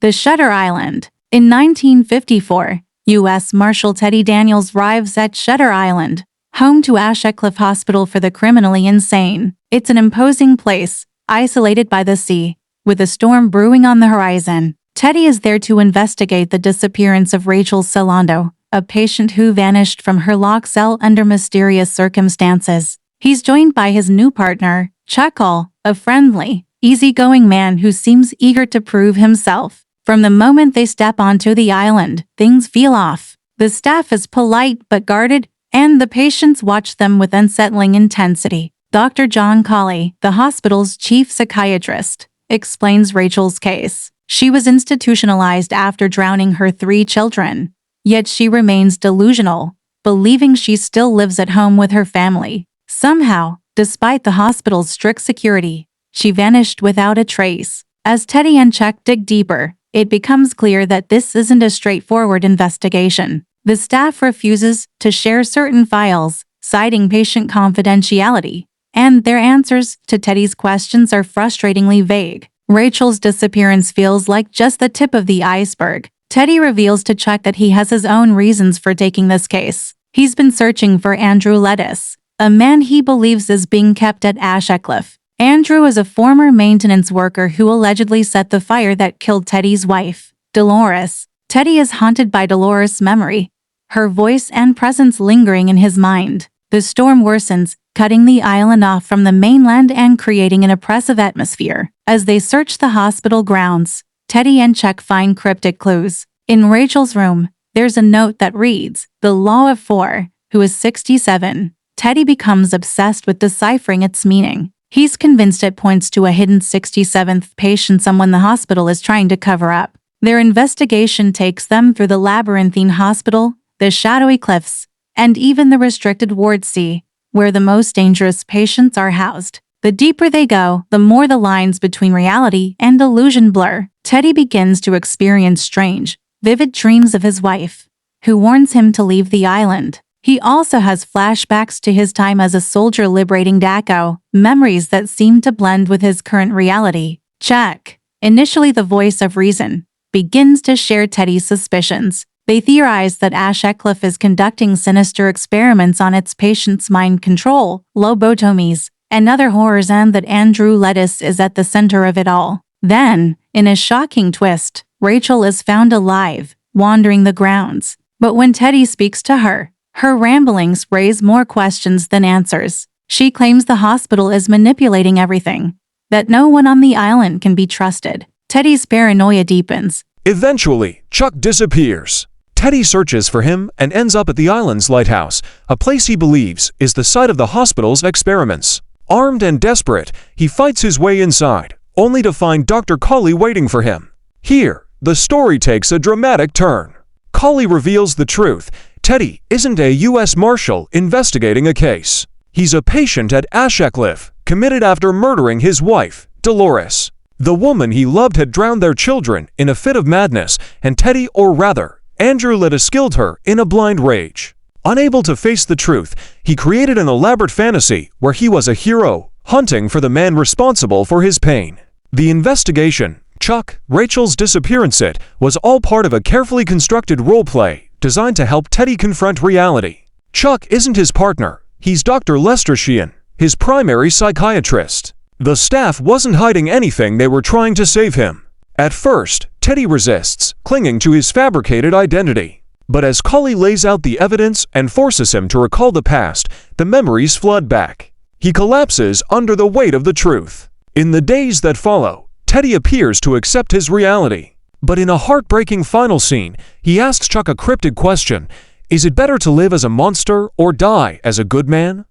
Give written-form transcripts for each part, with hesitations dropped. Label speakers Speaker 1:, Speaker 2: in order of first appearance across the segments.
Speaker 1: The Shutter Island. In 1954, U.S. Marshal Teddy Daniels arrives at Shutter Island, home to Ashecliffe Hospital for the Criminally Insane. It's an imposing place, isolated by the sea, with a storm brewing on the horizon. Teddy is there to investigate the disappearance of Rachel Solando, a patient who vanished from her locked cell under mysterious circumstances. He's joined by his new partner, Chuck Hull, a friendly, easygoing man who seems eager to prove himself. From the moment they step onto the island, things feel off. The staff is polite but guarded, and the patients watch them with unsettling intensity. Dr. John Colley, the hospital's chief psychiatrist, explains Rachel's case. She was institutionalized after drowning her 3 children. Yet she remains delusional, believing she still lives at home with her family. Somehow, despite the hospital's strict security, she vanished without a trace. As Teddy and Chuck dig deeper, it becomes clear that this isn't a straightforward investigation. The staff refuses to share certain files, citing patient confidentiality, and their answers to Teddy's questions are frustratingly vague. Rachel's disappearance feels like just the tip of the iceberg. Teddy reveals to Chuck that he has his own reasons for taking this case. He's been searching for Andrew Lettuce, a man he believes is being kept at Ashecliffe. Andrew is a former maintenance worker who allegedly set the fire that killed Teddy's wife, Dolores. Teddy is haunted by Dolores' memory, her voice and presence lingering in his mind. The storm worsens, cutting the island off from the mainland and creating an oppressive atmosphere. As they search the hospital grounds, Teddy and Chuck find cryptic clues. In Rachel's room, there's a note that reads, "The Law of 4, who is 67. Teddy becomes obsessed with deciphering its meaning. He's convinced it points to a hidden 67th patient, someone the hospital is trying to cover up. Their investigation takes them through the labyrinthine hospital, the shadowy cliffs, and even the restricted Ward C, where the most dangerous patients are housed. The deeper they go, the more the lines between reality and illusion blur. Teddy begins to experience strange, vivid dreams of his wife, who warns him to leave the island. He also has flashbacks to his time as a soldier liberating Dachau, memories that seem to blend with his current reality. Chuck, initially the voice of reason, begins to share Teddy's suspicions. They theorize that Ashecliffe is conducting sinister experiments on its patients' mind control, lobotomies, and other horrors, and that Andrew Lettuce is at the center of it all. Then, in a shocking twist, Rachel is found alive, wandering the grounds. But when Teddy speaks to her, her ramblings raise more questions than answers. She claims the hospital is manipulating everything, that no one on the island can be trusted. Teddy's paranoia deepens.
Speaker 2: Eventually, Chuck disappears. Teddy searches for him and ends up at the island's lighthouse, a place he believes is the site of the hospital's experiments. Armed and desperate, he fights his way inside, only to find Dr. Colley waiting for him. Here, the story takes a dramatic turn. Colley reveals the truth. Teddy isn't a U.S. Marshal investigating a case. He's a patient at Ashecliffe, committed after murdering his wife, Dolores. The woman he loved had drowned their children in a fit of madness, and Teddy, or rather, Andrew Lettuce, killed her in a blind rage. Unable to face the truth, he created an elaborate fantasy where he was a hero, hunting for the man responsible for his pain. The investigation, Chuck, Rachel's disappearance, it was all part of a carefully constructed role-play designed to help Teddy confront reality. Chuck isn't his partner, he's Dr. Lester Sheehan, his primary psychiatrist. The staff wasn't hiding anything, they were trying to save him. At first, Teddy resists, clinging to his fabricated identity. But as Colley lays out the evidence and forces him to recall the past, the memories flood back. He collapses under the weight of the truth. In the days that follow, Teddy appears to accept his reality. But in a heartbreaking final scene, he asks Chuck a cryptic question: is it better to live as a monster or die as a good man?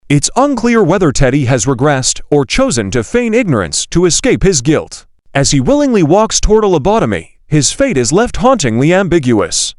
Speaker 2: It's unclear whether Teddy has regressed or chosen to feign ignorance to escape his guilt. As he willingly walks toward a lobotomy, his fate is left hauntingly ambiguous.